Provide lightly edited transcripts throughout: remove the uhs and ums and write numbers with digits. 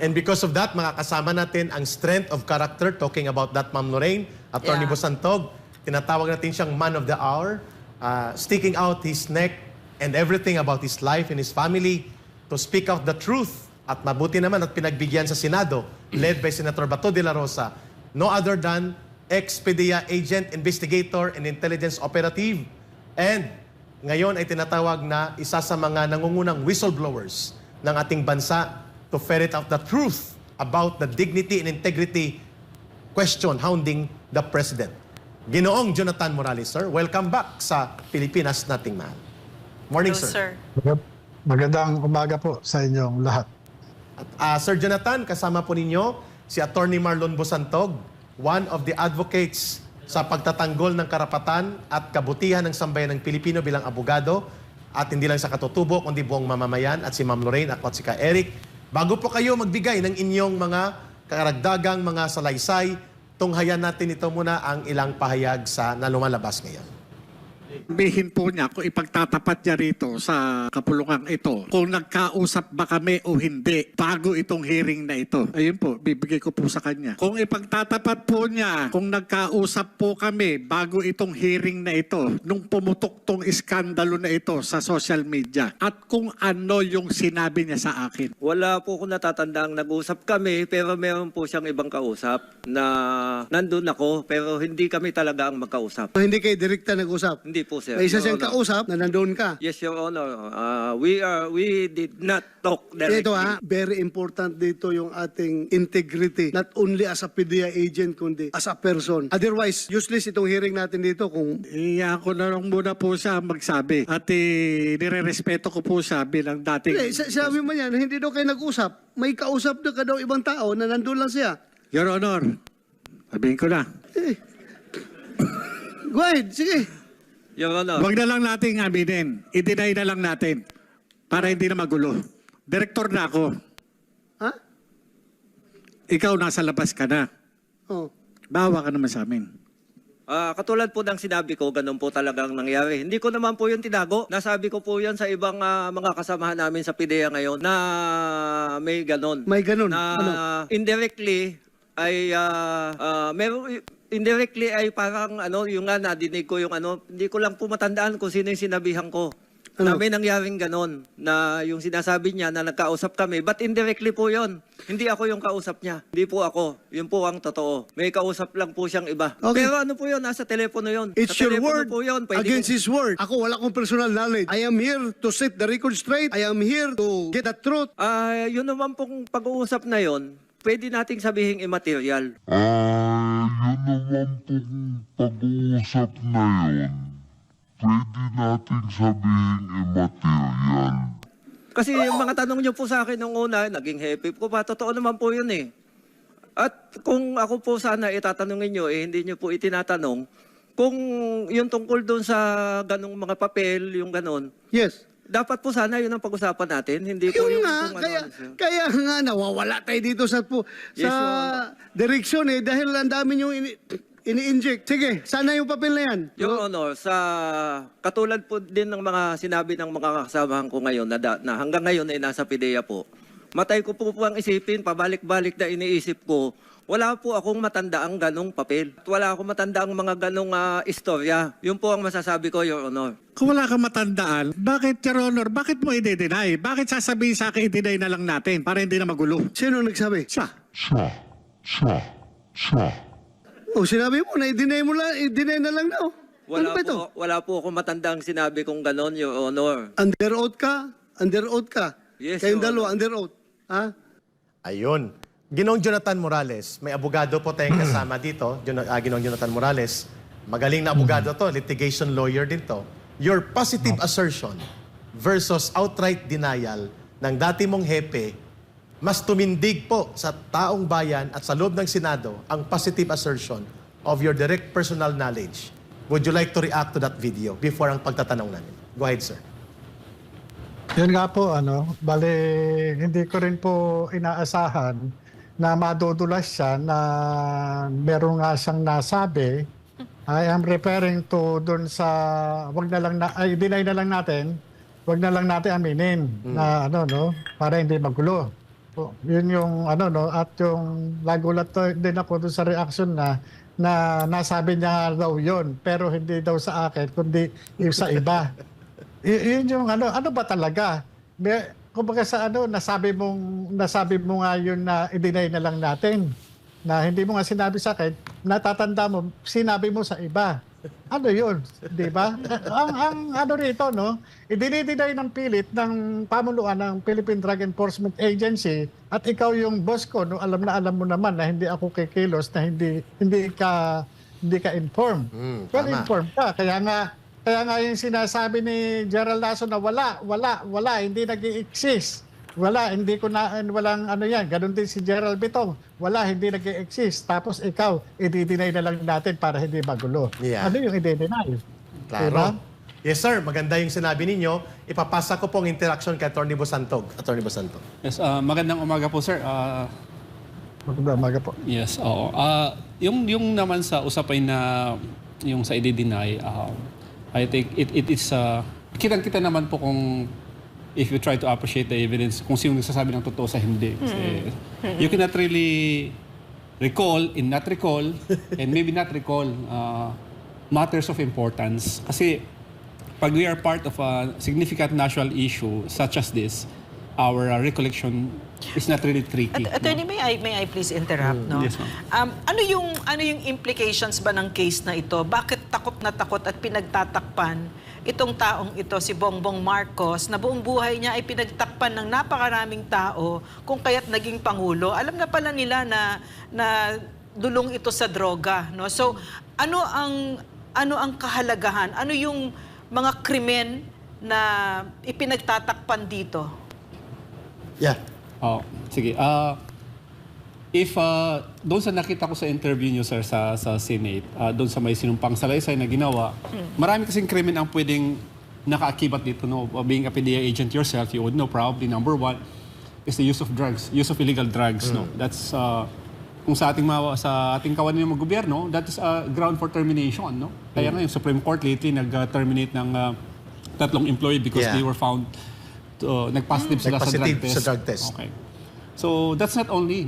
And because of that, makakasama natin ang strength of character, talking about that, Ma'am Lorraine, Attorney Bosantog. Tinatawag natin siyang man of the hour, sticking out his neck and everything about his life and his family to speak out the truth. At mabuti naman at pinagbigyan sa Senado, led by Senator Bato de la Rosa, no other than ex-PDEA agent, investigator, and intelligence operative. And ngayon ay tinatawag na isa sa mga nangungunang whistleblowers ng ating bansa to ferret out the truth about the dignity and integrity question hounding the President. Ginoong Jonathan Morales, sir. Welcome back sa Pilipinas Nating Mahal. Morning, Hello, sir. Magandang umaga po sa inyong lahat. At, Sir Jonathan, kasama po ninyo si Attorney Marlon Bosantog, one of the advocates sa pagtatanggol ng karapatan at kabutihan ng sambayan ng Pilipino bilang abogado at hindi lang sa katutubo, kundi buong mamamayan, at si Ma'am Lorraine at si Ka Eric. Bago po kayo magbigay ng inyong mga karagdagang mga salaysay, tunghayan natin ito muna ang ilang pahayag na lumalabas ngayon. Sabihin po niya kung ipagtatapat niya rito sa kapulungang ito, kung nagkausap ba kami o hindi bago itong hearing na ito. Ayun po, bibigay ko po sa kanya. Kung ipagtatapat po niya, kung nagkausap po kami bago itong hearing na ito, nung pumutok tong iskandalo na ito sa social media, at kung ano yung sinabi niya sa akin. Wala po akong natatandaang nag-usap kami, pero meron po siyang ibang kausap na nandun ako, pero hindi kami talaga ang magkausap. Hindi kayo direkta nag-usap? Hindi po, sir. May isa Your siyang Honor. kausap na nandun ka. Yes, Your Honor. We did not talk directly. Ito very important dito yung ating integrity. Not only as a PDEA agent, kundi as a person. Otherwise, useless itong hearing natin dito kung... Ako na lang muna po siya magsabi. At nire-respeto ko po siya bilang dating... Sabi mo yan, hindi daw kayo nag-usap. May kausap na ka daw ibang tao na nandun lang siya. Your Honor, sabihin ko na. Go ahead, sige. Your Honor. Huwag na lang natin aminin. I-deny na lang natin. Para hindi na magulo. Direktor na ako. Ha? Ikaw nasa labas ka na. Oh. Bawa ka naman sa amin. Katulad po ng sinabi ko, ganun po talagang nangyari. Hindi ko naman po yun tinago. Nasabi ko po yan sa ibang mga kasamahan namin sa PDEA ngayon na may ganun. May ganun. Na Ano? indirectly ay indirectly ay parang yung nga nadinig ko yung hindi ko lang po matandaan kung sino yung sinabihan ko. Na may nangyaring ganon na yung sinasabi niya na nagkausap kami, but indirectly po yon. Hindi ako yung kausap niya. Hindi po ako. Yun po ang totoo. May kausap lang po siyang iba. Okay. Pero ano po yun? Nasa telepono yun. It's sa your telepono word po yun. Pwede against his word. Ako wala akong personal knowledge. I am here to set the record straight. I am here to get the truth. Yun naman pong pag-uusap na yon, pwede nating sabihin immaterial. Yun naman pong pag-uusap na yun, pwede nating sabihin immaterial. Kasi yung mga tanong niyo po sa akin nung una, naging happy ko pa. Totoo naman po yun eh. At kung ako po sana itatanungin niyo, hindi niyo po itinatanong, kung yung tungkol doon sa ganong mga papel, yung ganon, Yes. dapat po sana yun ang pag-usapan natin. Hindi po Yun yung nga, kung ano. kaya nga nawawala tayo dito sa Yes, Your direksyon dahil ang dami nyo ini-inject. Sige, sana yung papel na yan. Your Honor, sa katulad po din ng mga sinabi ng mga kasamahan ko ngayon na hanggang ngayon ay nasa PDEA po, matay ko po ang isipin, pabalik-balik na iniisip ko, wala po akong matandaang ganong papel. Wala akong matandaang mga ganong istorya. Yun po ang masasabi ko, Your Honor. Kung wala kang matandaan, bakit, Your Honor, bakit mo i-deny? Bakit sasabihin sa akin i-deny na lang natin para hindi na magulo? Sino nagsabi? Siya. Siya. Oh, sinabi mo na i-deny na lang daw. Ano ba ito? Wala po akong matandaang sinabi kong ganon, Your Honor. Under oath ka? Under oath ka? Yes, Kayong Your dalawa, Honor. under oath. Ha? Ayun. Ginoong Jonathan Morales, may abogado po tayong kasama dito, Ginoong Jonathan Morales. Magaling na abogado to, litigation lawyer din to. Your positive assertion versus outright denial ng dati mong hepe, mas tumindig po sa taong bayan at sa loob ng Senado ang positive assertion of your direct personal knowledge. Would you like to react to that video before ang pagtatanong namin? Go ahead, sir. Yun nga po, bale, hindi ko rin po inaasahan na madudulas siya na meron nga siyang nasabi. I am referring to dun sa, deny na lang natin, wag na lang natin aminin na para hindi magulo. po. Yun yung ano no, at yung nagulat din ako doon sa reaction na nasabi niya daw yun, pero hindi daw sa akin kundi yung sa iba. Yun yung ano ba talaga? Kumbaga sa ano, nasabi mo nga yun na i-deny na lang natin. Na hindi mo nga sinabi sa akin, natatanda mo, sinabi mo sa iba. Ano yun? Di ba? ang ano rito, no? Idinideny ng pilit ng pamunuan ng Philippine Drug Enforcement Agency at ikaw yung boss ko, no? Alam mo naman na hindi ako kikilos, na hindi ka informed. Well, tama. informed ka. Kaya nga yung sinasabi ni Gerald Lasso na wala, hindi nag-i-exist. Walang ano yan. Ganon din si Gerald Bitong. Wala, hindi nag-i-exist. Tapos ikaw, i-deny na lang natin para hindi magulo. Yeah. Ano yung i-deny? Claro. Diba? Yes, sir. Maganda yung sinabi ninyo. Ipapasa ko po ang interaction kay Atty. Bosantog. Atty. Bosantog. Yes, magandang umaga po, sir. Magandang umaga po. Yes, oo. Yung naman sa usapay na yung sa i-deny, I think it is kitang-kita naman po kung if you try to appreciate the evidence kung sino nagsasabi ng totoo sa hindi. Kasi you cannot really recall and not recall and maybe not recall matters of importance. Kasi pag we are part of a significant national issue such as this, our recollection is not really tricky. Attorney, may I please interrupt, no? Yes, ma'am. Ano yung implications ba ng case na ito? Bakit takot na takot at pinagtatakpan itong taong ito, si Bongbong Marcos, na buong buhay niya ay pinagtakpan ng napakaraming tao kung kaya't naging pangulo? Alam na pala nila na dulong ito sa droga, no? So, ano ang kahalagahan? Ano yung mga krimen na ipinagtatakpan dito? Yeah. Sige. If doon sa nakita ko sa interview niyo, sir, sa Senate, doon sa may sinumpang salaysay na ginawa, marami kasing krimen ang pwedeng nakaakibat dito, no? Being a PDEA agent yourself, you would know probably number one is the use of drugs, use of illegal drugs, no? That's kung sa ating kawan ng gobyerno, that is a ground for termination, no? Kaya nga yung Supreme Court lately nag-terminate ng 3 employee because Yeah. they were found nag-positive sila sa drug Nag-positive test. sa drug test. Okay. So that's not only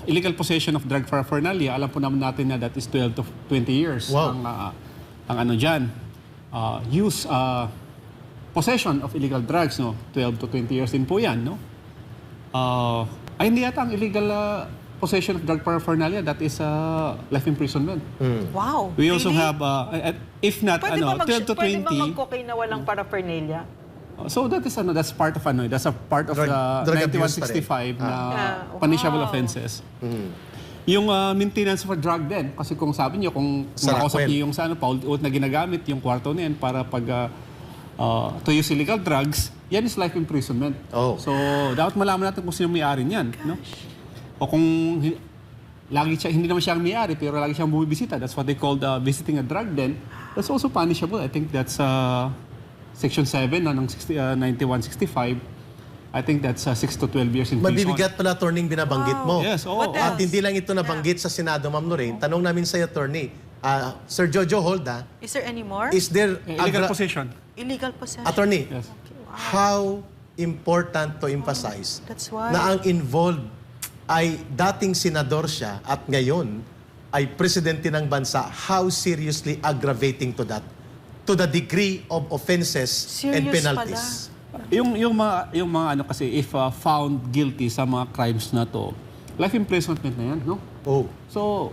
illegal possession of drug paraphernalia. Alam po naman natin na that is 12 to 20 years. Wow. Ang ano diyan. Possession of illegal drugs, no? 12 to 20 years din po 'yan, no? Hindi yata ang illegal possession of drug paraphernalia, that is life imprisonment. Wow. We also really? have if not Pwede 12 to 20. Pwede ba mag-cocaine na walang paraphernalia? So that is that's part of that's a part of Drug the abuse 9165 na wow. punishable offenses. Yung maintenance of a drug din, kasi kung sabi niyo kung Sa makausap Rockwell. niyo yung paulit-ulit na ginagamit yung kwarto na yan para pag to use illegal drugs, yan is life imprisonment. Oh. So dapat malaman natin kung sino may-ari niyan, no? O kung hindi naman siya ang may-ari pero lagi siyang bumibisita, that's what they call visiting a drug den. That's also punishable. I think that's Section 7 ng 9165, I think that's 6 to 12 years in prison. Mabibigat pala, attorney, binabanggit mo. Yes, oo. What At else? hindi lang ito nabanggit sa Senado, Ma'am Lorraine. Tanong namin sa attorney, Sir Jojo Holda, Is there any more? is there Illegal possession. Illegal possession. attorney, Yes. how important to emphasize That's why. na ang involved ay dating senador siya at ngayon ay presidente ng bansa, how seriously aggravating to that? To the degree of offenses and Serious penalties. Yung mga ano kasi if found guilty sa mga crimes na to, life imprisonment na yan, no? Oh. So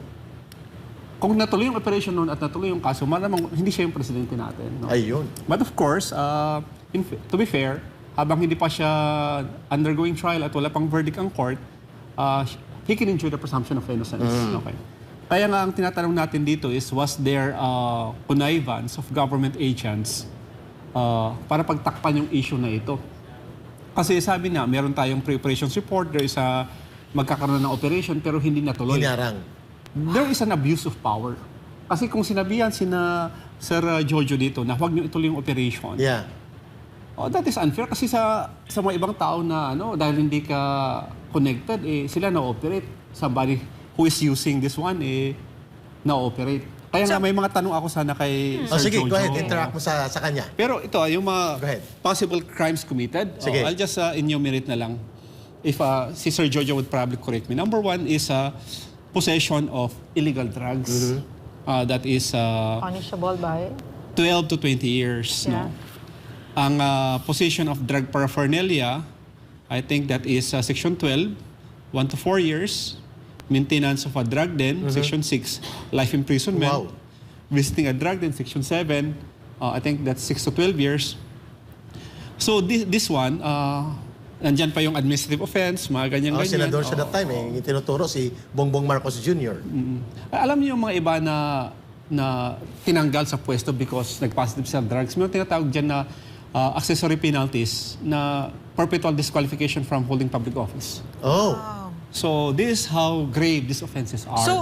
kung natuloy yung operation noon at natuloy yung kaso, malamang hindi siya yung presidente natin, no? Ayun. But of course, to be fair, habang hindi pa siya undergoing trial at wala pang verdict ang court, he can enjoy the presumption of innocence. Okay. Kaya nga ang tinatanong natin dito is, was there connivance of government agents para pagtakpan yung issue na ito? Kasi sabi na, meron tayong pre-operations report, there is magkakaroon ng operation pero hindi natuloy. Hinarang. There is an abuse of power. Kasi kung sinabihan sina Sir Jojo dito na huwag niyo ituloy yung operation, Yeah. that is unfair kasi sa mga ibang tao na dahil hindi ka connected, sila na-operate. Somebody who is using this one, na-operate. Kaya nga may mga tanong ako sana kay Oh, Sir sige, Jojo. go ahead. Interact mo sa kanya. Pero ito, yung mga Go ahead. possible crimes committed, Sige. I'll just enumerate na lang. If si Sir Jojo would probably correct me. Number one is possession of illegal drugs. That is Punishable by? 12 to 20 years. Yeah. No? Ang possession of drug paraphernalia, I think that is Section 12, 1 to 4 years. Maintenance of a drug den, Section 6, life imprisonment. Wow. Visiting a drug den, Section 7, I think that's 6 to 12 years. So this one, nandyan pa yung administrative offense, mga ganyan-ganyan. Senador siya that time, yung tinuturo si Bongbong Marcos Jr. Alam niyo yung mga iba na tinanggal sa pwesto because nag-positive sa drugs. May tinatawag dyan na accessory penalties na perpetual disqualification from holding public office. Oh. So this is how grave these offenses are. So,